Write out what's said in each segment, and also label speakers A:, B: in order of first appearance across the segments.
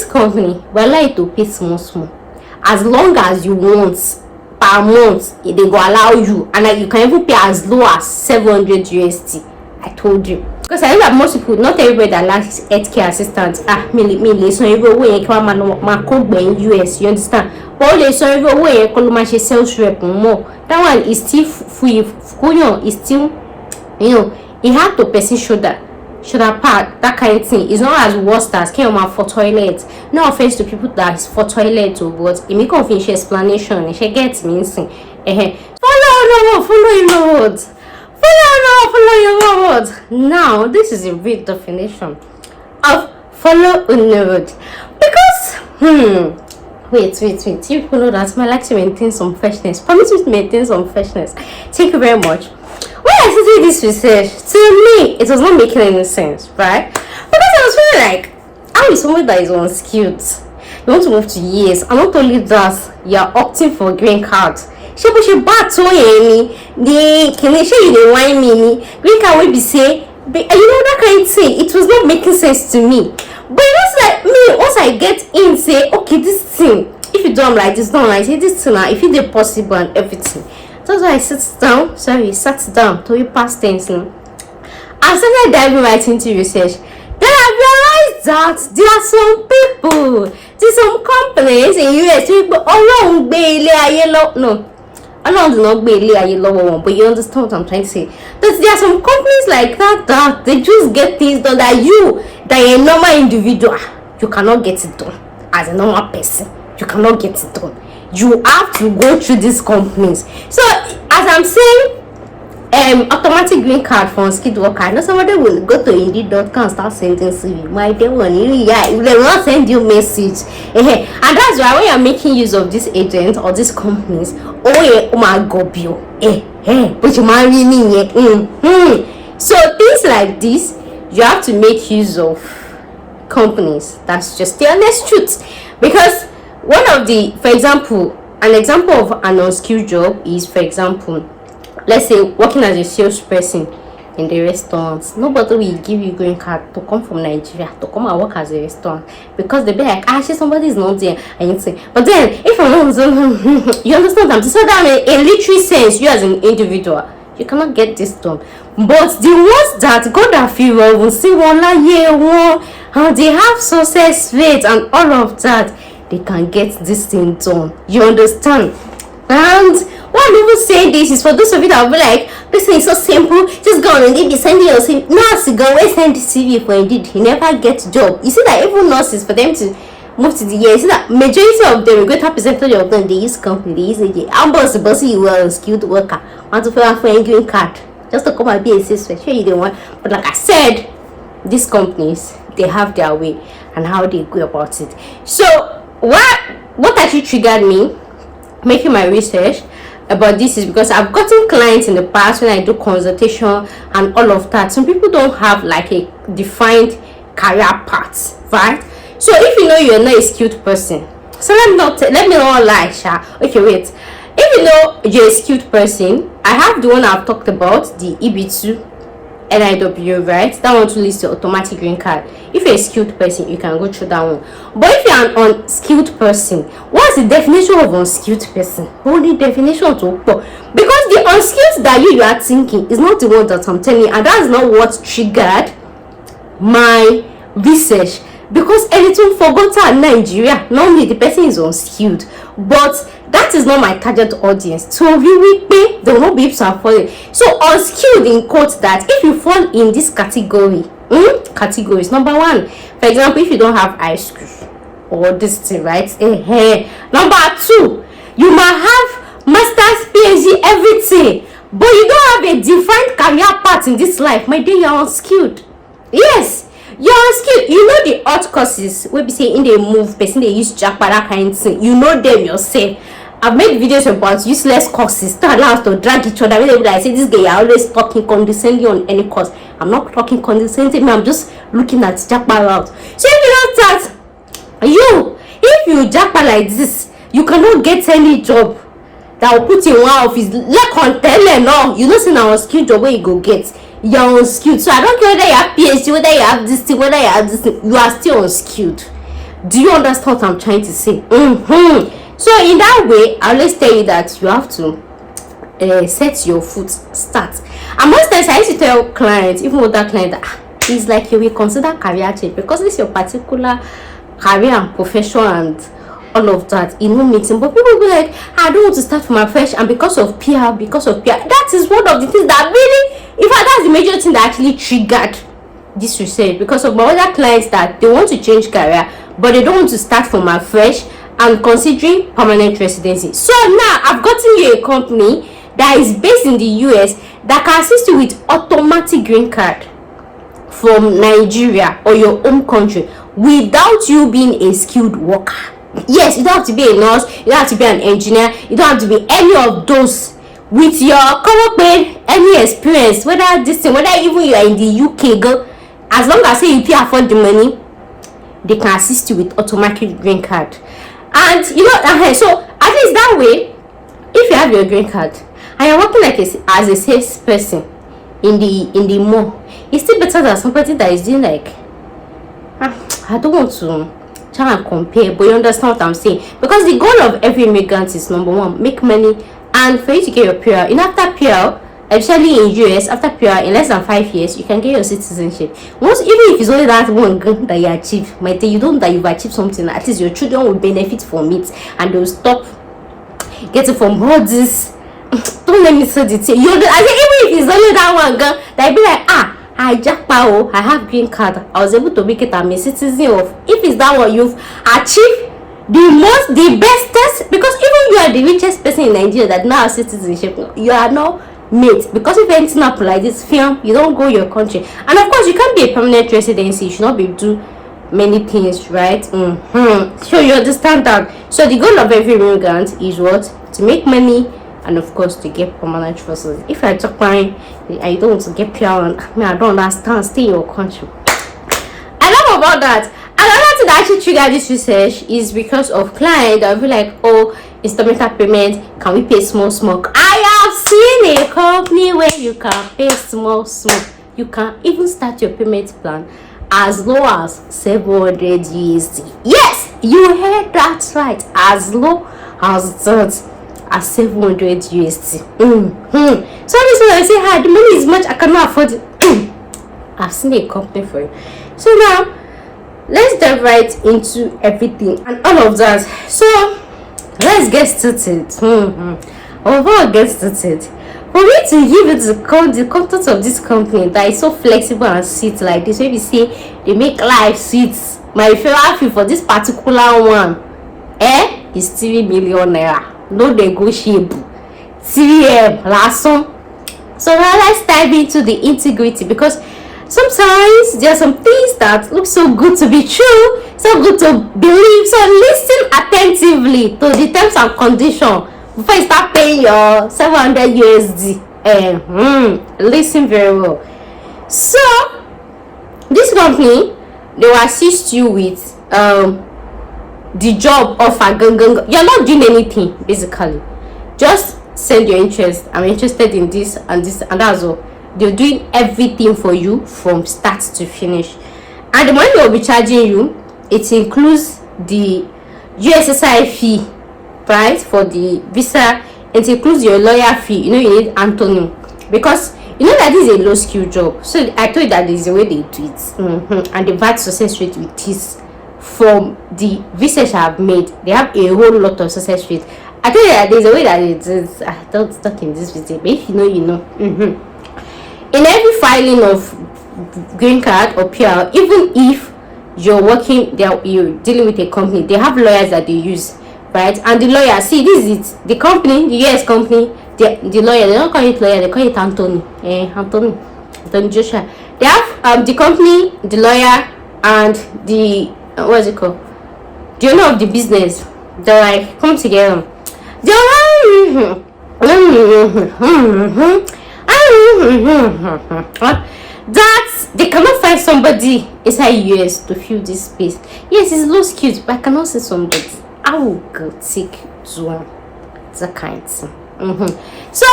A: company, we like to pay small. As long as you want per month, they go allow you, and like you can even pay as low as 700 USD. I told you. Because I know that most people, not everybody that likes healthcare assistants, me so every way in US, you understand? But only so every way you sales rep more. That one is still free. Is still, it had to person shoulder part, that kind of thing. It's not as worse as came out for toilet. No offense to people that is for toilet, but it make finish explanation. She gets me insane. Follow your words. Follow your words. Now, this is a real definition of follow your words. Because, wait. You people know that I like to maintain some freshness. Promise me to maintain some freshness. Thank you very much. When I started this research, to me, it was not making any sense, right? Because I was feeling like, how is someone that is unskilled? You want to move to years, and not only that, you're opting for green card. She bad to any the can they show you the wine mini green card will be say, that kind of thing. It was not making sense to me. But it was like me, once I get in, say, okay, this thing, if you don't like this, don't like say this thing now, if it is possible and everything. That's why I sat down to your past tense now. I started diving right into research. Then I realized that there are some people, there's some companies in US people but you understand what I'm trying to say. That there are some companies like that they just get things done that a normal individual, you cannot get it done. As a normal person, you cannot get it done. You have to go through these companies. So as I'm saying, automatic green card for unskilled worker. I know somebody will go to Indeed.com and start sending CV. My day one, they will not send you message. And that's why when you're making use of this agent or these companies, oh my god, but you marry me. So things like this, you have to make use of companies. That's just the honest truth. Because an example of an unskilled job is, for example, let's say working as a salesperson in the restaurants. Nobody will give you green card to come from Nigeria to come and work as a restaurant, because they be like, somebody is not there, and you say. But then if you're not, you understand them. So that in literary sense, you as an individual, you cannot get this done. But the ones that God that feel will say how they have success rate and all of that, they can get this thing done. You understand? And why people say this is for those of you that will be like, this thing is so simple, just go on and be sending your CV. Nurse go and send the CV for Indeed, he never gets job. You see that even nurses, for them to move to the year, you see that majority of them, a greater percentage of them, they use company, they use agent. I'm bossy, you are a skilled worker, want to fill out for a green card, just to come and be a salesman. Sure you don't want, but like I said, these companies, they have their way and how they go about it. So what actually triggered me making my research about this is because I've gotten clients in the past when I do consultation and all of that. Some people don't have like a defined career path, right? So if you know you're not a skilled person, so let me not lie, okay, wait. If you know you're a skilled person, I have the one I've talked about, the EB2 NIW, right? That one to list the automatic green card. If you're a skilled person, you can go through that one. But if you're an unskilled person, what's the definition of unskilled person? Only definition to because the unskilled that you are thinking is not the one that I'm telling you, and that's not what triggered my research. Because anything forgotten in Nigeria, normally the person is unskilled, but that is not my target audience. So really, they will not be able to afford it. So unskilled in quotes that if you fall in this category, categories. Number one, for example, if you don't have high school or this thing, right? Number two, you might have master's, PhD, everything, but you don't have a defined career path in this life. My dear, you're unskilled. Yes. You're unskilled. You know the hot courses where we say in the move person they use jackpot, that kind of thing. You know them yourself. I've made videos about useless courses to allow us to drag each other. When I say this guy, you're always talking condescending on any course. I'm not talking condescending. I'm just looking at jackpot out. So if you don't start, if you jackpot like this, you cannot get any job that will put you in one office. Like on tell no, you know, see now skill job where you go get. You're unskilled. So I don't care whether you have PhD, whether you have this thing, whether you have this thing, you are still unskilled. Do you understand what I'm trying to say? So in that way, I'll always tell you that you have to set your foot start. And most times I used to tell clients, even with that client, that it's like you will consider career change because this is your particular career and profession and all of that, it won't make sense. But people will be like, I don't want to start from afresh, and because of PR, that is one of the things that really, in fact, that's the major thing that actually triggered this research, because of my other clients that they want to change career but they don't want to start from afresh and considering permanent residency. So now I've gotten you a company that is based in the US that can assist you with automatic green card from Nigeria or your home country without you being a skilled worker. Yes, you don't have to be a nurse, you don't have to be an engineer, you don't have to be any of those. With your cover pay, any experience, whether this thing, whether even you are in the UK, girl, as long as you can afford the money, they can assist you with automatic green card. And so at least that way, if you have your green card and you're working like as a salesperson in the mall, it's still better than somebody that is doing like, I don't want to try and compare, but you understand what I'm saying. Because the goal of every immigrant is, number one, make money, and for you to get your PR. In after PR, especially in US, after PR in less than 5 years, you can get your citizenship. Once, even if it's only that one gun that you achieve, might you don't that you've achieved something, at least your children will benefit from it and they'll stop getting from all this. Don't let me say the thing. I say, even if it's only that one gun, they'll be like, I have green card, I was able to make it, I'm a citizen of. If it's that one, you've achieved the bestest, because even you are the richest person in Nigeria that now has citizenship, you are now mate. Because if anything happen like this film, you don't go your country. And of course, you can't be a permanent residency, you should not be do many things, right? So you understand that. So the goal of every immigrant is what? To make money, and of course to get permanent residence. If I talk fine, I don't want to get PR, I don't understand, stay in your country. I love about that. Another thing that actually triggered this research is because of clients that will be like, oh, installment payment, can we pay small? I have seen a company where you can pay small. You can even start your payment plan as low as 700 USD. Yes, you heard that right, as low as that, as 700 USD. So this one I say, the money is much, I cannot afford it. I've seen a company for it. So now let's dive right into everything and all of that. So let's get started. Before I get started, for me to give it the content of this company that is so flexible and sweet like this, maybe say they make life sweet. My favorite fee for this particular one is 3 million naira. No negotiable. 3M last one. So now let's dive into the integrity, because sometimes there are some things that look so good to be true, so good to believe. So listen attentively to the terms and conditions before you start paying your 700 USD. Listen very well. So this company, they will assist you with the job offer. You're not doing anything basically. Just send your interest. I'm interested in this and this, and that's all. They're doing everything for you from start to finish, and the money they'll be charging you, it includes the USSI fee, right, for the visa. It includes your lawyer fee. You need Anthony, because you know that this is a low skill job. So I told you that there's a way they do it. And the VAT success rate with this, from the research I've made, they have a whole lot of success rate. I told you that there's a way that it is. I don't talk in this video, but if you know, you know. In every filing of green card or PR, even if you're working there, you're dealing with a company, they have lawyers that they use, right? And the lawyer, see, this is it. The company, the US company, the lawyer, they don't call it lawyer, they call it Anthony. Anthony Joshua. They have the company, the lawyer, and the what is it called? The owner of the business. They like come together. That they cannot find somebody inside US to fill this space. Yes, it's low skilled, but I cannot see somebody. I will go take to that kind of thing. So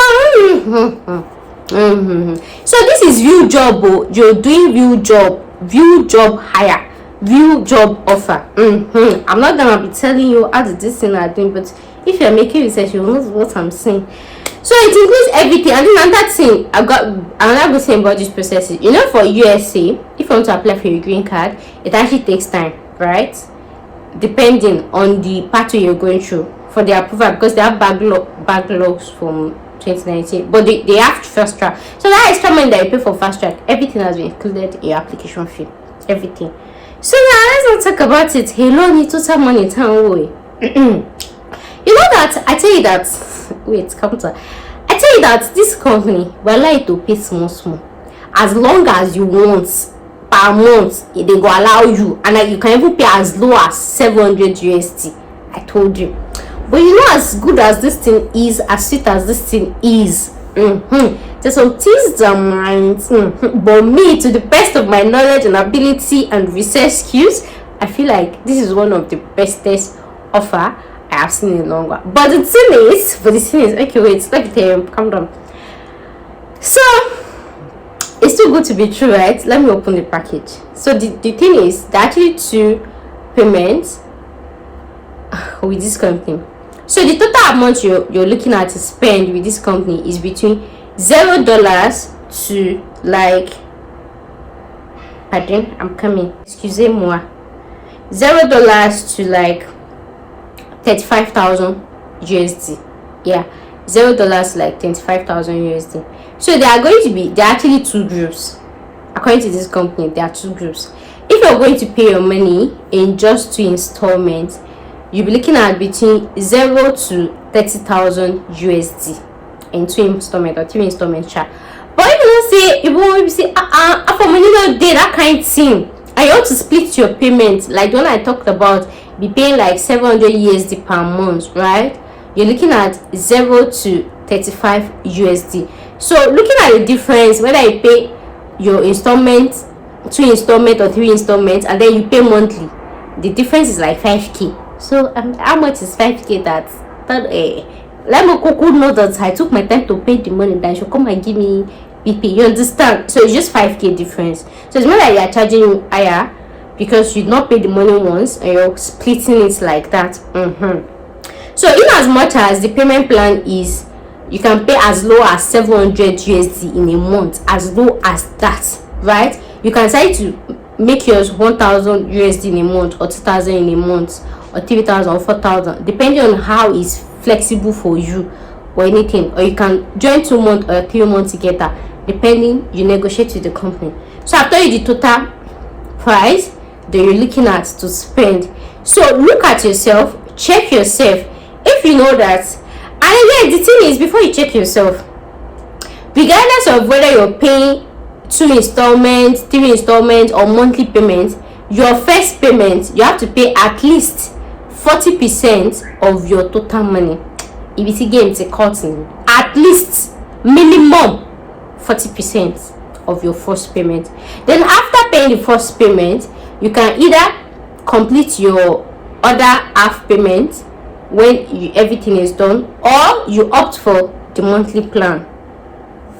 A: this is view job. You're doing view job hire. real job offer. I'm not gonna be telling you how to do this thing or doing, but if you're making research, you know what I'm saying. So it includes everything. And then another thing, I've got another good thing about this process is, you know, for USA, if you want to apply for your green card, it actually takes time, right? Depending on the pathway you're going through for the approval, because they have backlogs from 2019, but they have fast track. So that extra money that you pay for fast track, everything has been included in your application fee, everything. So now let's not talk about it. Hello, need total money town way. You know that I tell you that I tell you that this company will allow you to pay small as long as you want per month. They go allow you, and like you can even pay as low as 700 USD. I told you. But you know, as good as this thing is, as sweet as this thing is, there's some things that might, but me, to the best of my knowledge and ability and research skills, I feel like this is one of the bestest offer I have seen in a long while. But the thing is, okay, wait, let me tell you, calm down. So it's too good to be true, right? Let me open the package. So the thing is, there are actually two payments with this company. So the total amount you're looking at to spend with this company is between $0 to like, pardon, I'm coming, excusez-moi, $0 to like 35,000 USD. Yeah, $0 like 25,000 USD. So there are actually two groups. According to this company, there are two groups. If you're going to pay your money in just 2 installments, you'll be looking at between 0 to 30,000 USD in 2 installments or 3 installments. But if you don't say, for money not day, that kind of thing, and you want to split your payment, like the one I talked about, be paying like 700 USD per month, right? You're looking at 0 to 35 USD. So looking at the difference, whether you pay your installment, 2 installments or 3 installments, and then you pay monthly, the difference is like 5k. So how much is 5k? Let me know that I took my time to pay the money, that you should come and give me BP. You understand? So it's just 5k difference. So it's more like you're charging you higher because you not pay the money once and you're splitting it like that. So in as much as the payment plan is, you can pay as low as 700 USD in a month, as low as that, right? You can decide to make yours 1,000 USD in a month, or 2,000 in a month, or 3,000 or 4,000, depending on how it's flexible for you or anything. Or you can join 2 months or 3 months together, depending. You negotiate with the company. So I've told you the total price that you're looking at to spend. So look at yourself, check yourself. If you know that, and again, the thing is, before you check yourself, regardless of whether you're paying 2 installments, 3 installments, or monthly payments, your first payment, you have to pay at least 40% of your total money. If it's again, it's a cutting. At least minimum 40% of your first payment. Then after paying the first payment, you can either complete your other half payment when everything is done, or you opt for the monthly plan.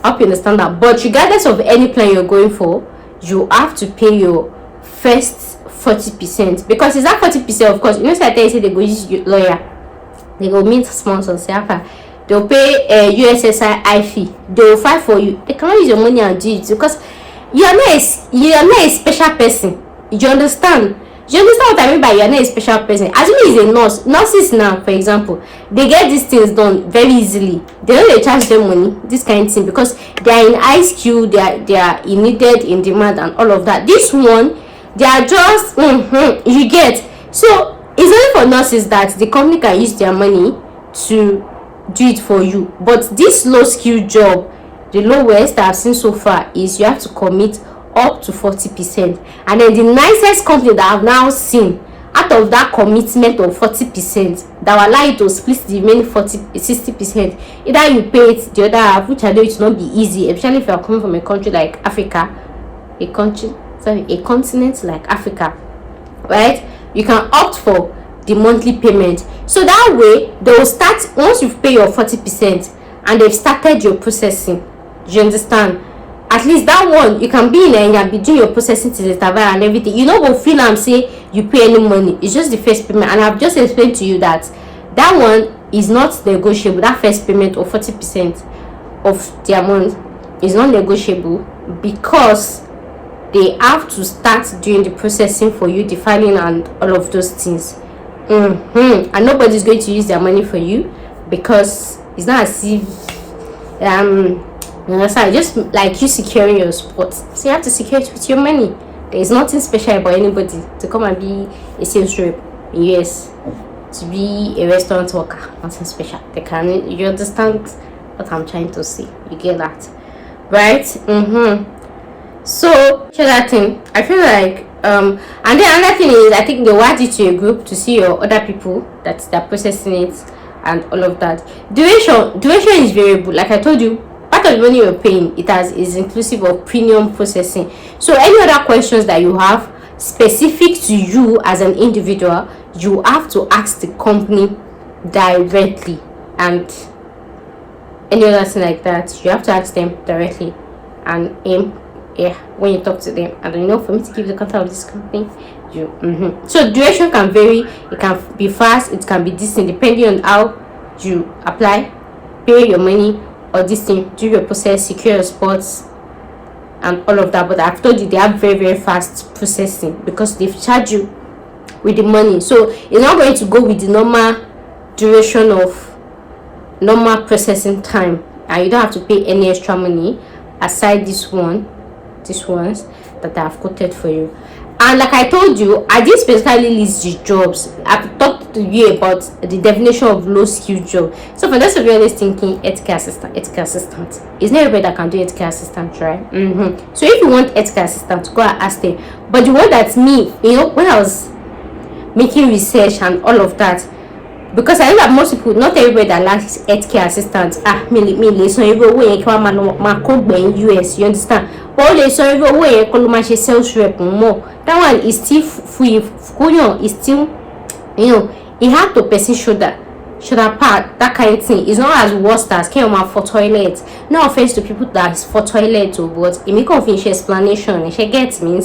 A: I hope you understand that. But regardless of any plan you're going for, you have to pay your first 40%, because it's that 40%, of course. You know, say they go use your lawyer, they go meet sponsors, they'll pay a USSI fee, they'll fight for you. They cannot use your money and do it because you're not a special person. You understand? You understand what I mean by you're not a special person? Assuming is a nurse. Nurses now, for example, they get these things done very easily. They don't charge them money, this kind of thing, because they are in high skill, they are in needed, in demand, and all of that. This one, they are just you get. So it's only for nurses that the company can use their money to do it for you. But this low skill job, the lowest I've seen so far is you have to commit up to 40%. And then the nicest company that I've now seen, out of that commitment of 40%, that will allow you to split the remaining 60%. Either you pay it the other half, which I know it will not be easy, especially if you are coming from a country like Africa, a continent like Africa, right? You can opt for the monthly payment. So that way they will start, once you've paid your 40% and they've started your processing, you understand, at least that one you can be in there and be doing your processing to the interval and everything. You know, go feel and say you pay any money. It's just the first payment, and I've just explained to you that that one is not negotiable. That first payment of 40% of the amount is not negotiable, because they have to start doing the processing for you, the filing and all of those things. And nobody's going to use their money for you, because it's not as if you understand, just like you securing your spot. So you have to secure it with your money. There is nothing special about anybody to come and be a sales rep in US, to be a restaurant worker. Nothing special. They can, you understand what I'm trying to say? You get that, right? So that thing, I feel like and then another thing is, I think they want you to a group to see your other people that they're processing it and all of that. Duration is variable. Like I told you, part of the money you're paying, is inclusive of premium processing. So any other questions that you have specific to you as an individual, you have to ask the company directly, and any other thing like that, you have to ask them directly. And when you talk to them, and you know, for me to give the contact of this company, so duration can vary. It can be fast, it can be distant, depending on how you apply, pay your money, or this thing, do your process, secure your spots and all of that. But I've told you, they have very, very fast processing, because they've charged you with the money. So it's not going to go with the normal duration of normal processing time, and you don't have to pay any extra money aside these ones that I have quoted for you. And like I told you, I did specifically list the jobs. I've talked to you about the definition of low skill job. So for those of you always thinking healthcare assistant, it's not everybody that can do healthcare assistant, right? So if you want healthcare assistant, go and ask them. But the one that's me, you know, when I was making research and all of that, because I know that most people, not everybody that likes healthcare assistants, so in US, you understand? But so every sales rep more. That one is still free. Is still, you know, it had to person shoulder part, that kind of thing. It's not as worst as came out for toilet. No offense to people that is for toilet, but it make finish explanation and she gets me.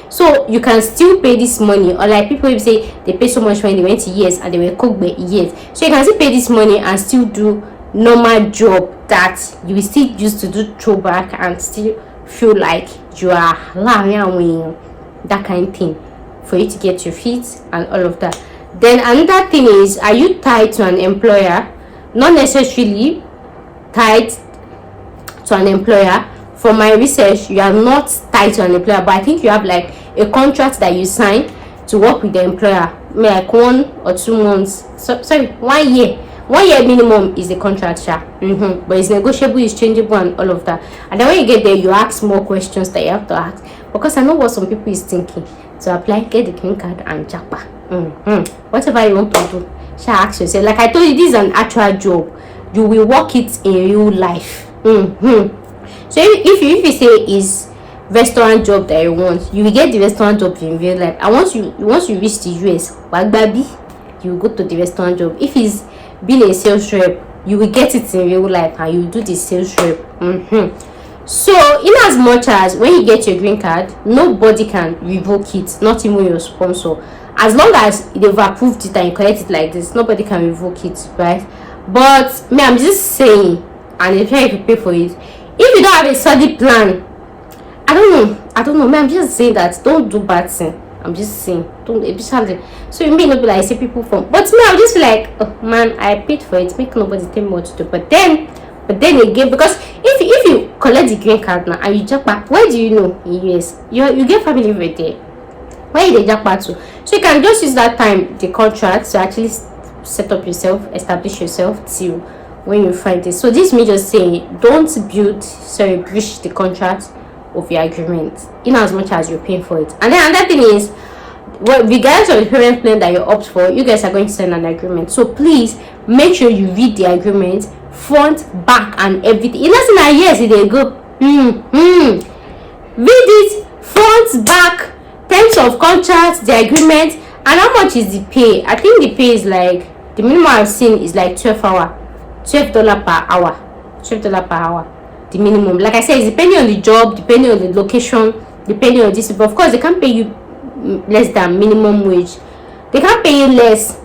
A: So you can still pay this money, or like people will say they pay so much when they went to years and they were cooked by years. So you can still pay this money and still do normal job that you will still use to do throwback and still feel like you are allowing that kind of thing for you to get your feet and all of that. Then another thing is, are you tied to an employer? Not necessarily tied to an employer. From my research, you are not tied to an employer, but I think you have like a contract that you sign to work with the employer, like 1 or 2 months. Sorry, 1 year. 1 year minimum is the contract, but it's negotiable, it's changeable, and all of that. And then when you get there, you ask more questions that you have to ask, because I know what some people is thinking: to apply, get the green card, and japa. Whatever you want to do, ask yourself. Like I told you, this is an actual job. You will work it in real life. So if you say is restaurant job that you want, you will get the restaurant job in real life. And once you reach the US, you will go to the restaurant job. If it's being a sales rep, you will get it in real life and you will do the sales rep. So in as much as when you get your green card, nobody can revoke it, not even your sponsor. As long as they've approved it and you collect it like this, nobody can revoke it, right? But me, I'm just saying, and if you pay for it, if you don't have a solid plan, I don't know, man. I'm just saying that don't do bad thing. I'm just saying, don't especially. So you may not be like say people from, but me, I'll just be like, oh man, I paid for it. Make nobody tell me what to do. But then again, because if you collect the green card now and you jump back, where do you know in US you get family right there? Where you jump back to? So you can just use that time, the contract, to actually set up yourself, establish yourself till when you find it. So this me just saying, don't breach the contract of your agreement in as much as you're paying for it. And then another thing is, well, regardless of the payment plan that you opt for, you guys are going to sign an agreement. So please make sure you read the agreement front, back, and everything. It doesn't like yes, they go read it front, back, terms of contract, the agreement, and how much is the pay. I think the pay is like, the minimum I've seen is like $12 per hour. $12 per hour. the minimum. Like I said, it's depending on the job, depending on the location, depending on this. But of course, they can't pay you less than minimum wage. They can't pay you less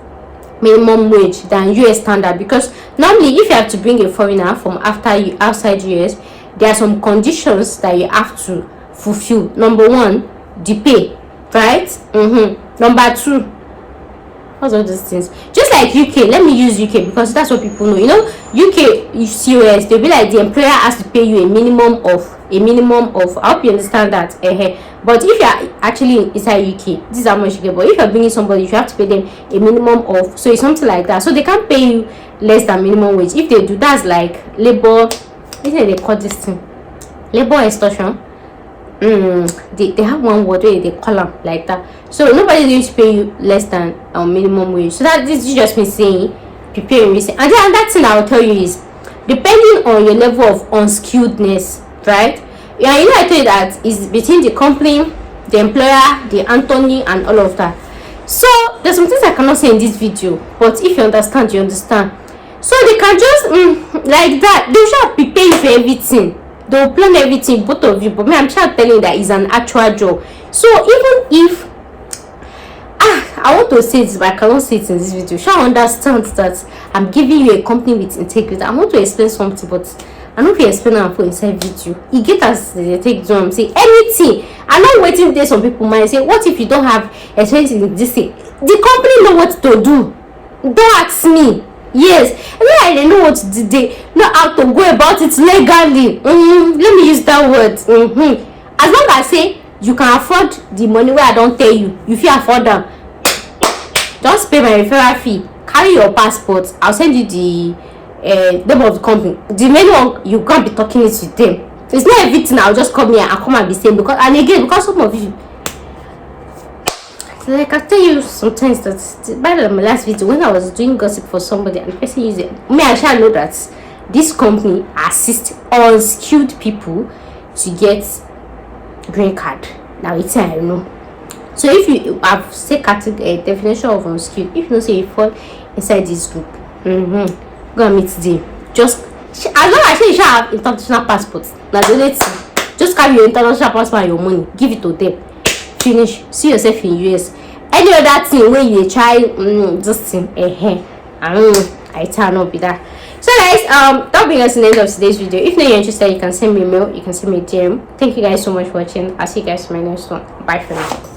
A: minimum wage than US standard, because normally if you have to bring a foreigner from outside US, there are some conditions that you have to fulfill. Number one, the pay, right? Number two, what's all these things? Just like UK, let me use UK because that's what people know. You know, UK, US, they'll be like, the employer has to pay you a minimum of, I hope you understand that. But if you are actually inside UK, this is how much you get. But if you're bringing somebody, you have to pay them a minimum of, so it's something like that. So they can't pay you less than minimum wage. If they do, that's like labor, isn't they call this thing? Labor extortion. They have one word where they call them like that. So nobody's going to pay you less than minimum wage. So that this is just me saying, prepare and research. And then that thing I will tell you is, depending on your level of unskilledness, right? Yeah, you know, I told you that is between the company, the employer, the Anthony, and all of that. So there's some things I cannot say in this video, but if you understand, you understand. So they can just like that. They should prepare you for everything. They'll plan everything, both of you. But me, I'm trying to tell you that it's an actual job. So even if I want to say it, but I cannot say it in this video, shall understand that I'm giving you a company with integrity. I want to explain something, but I know if you explain it for inside video, you get as they take them say anything. I'm not waiting there. Some people might say, what if you don't have experience in this thing? The company know what to do. Don't ask me. Yes, and then they know what to do. They know how to go about it legally. Let me use that word. As long as I say you can afford the money where I don't tell you, if you afford them, just pay my referral fee. Carry your passport. I'll send you the name of the company. The main one, you can't be talking it with them. It's not everything. I'll just come here and come and be saying, because, and again, because some of you, like I tell you sometimes that by my last video, when I was doing gossip for somebody and the person used it, I shall know that this company assists unskilled people to get green card. Now it's I know. So if you have say category definition of unskilled, if you don't say you fall inside this group, go and meet them. Just as long as you shall have international passports, now the only thing, just carry your international passport and your money, give it to them. Finish. See yourself in US. Any other thing where you try this thing, I tell not be that. So guys, that brings us to the end of today's video. If you're interested, you can send me a mail, you can send me a DM. Thank you guys so much for watching. I'll see you guys in my next one. Bye for now.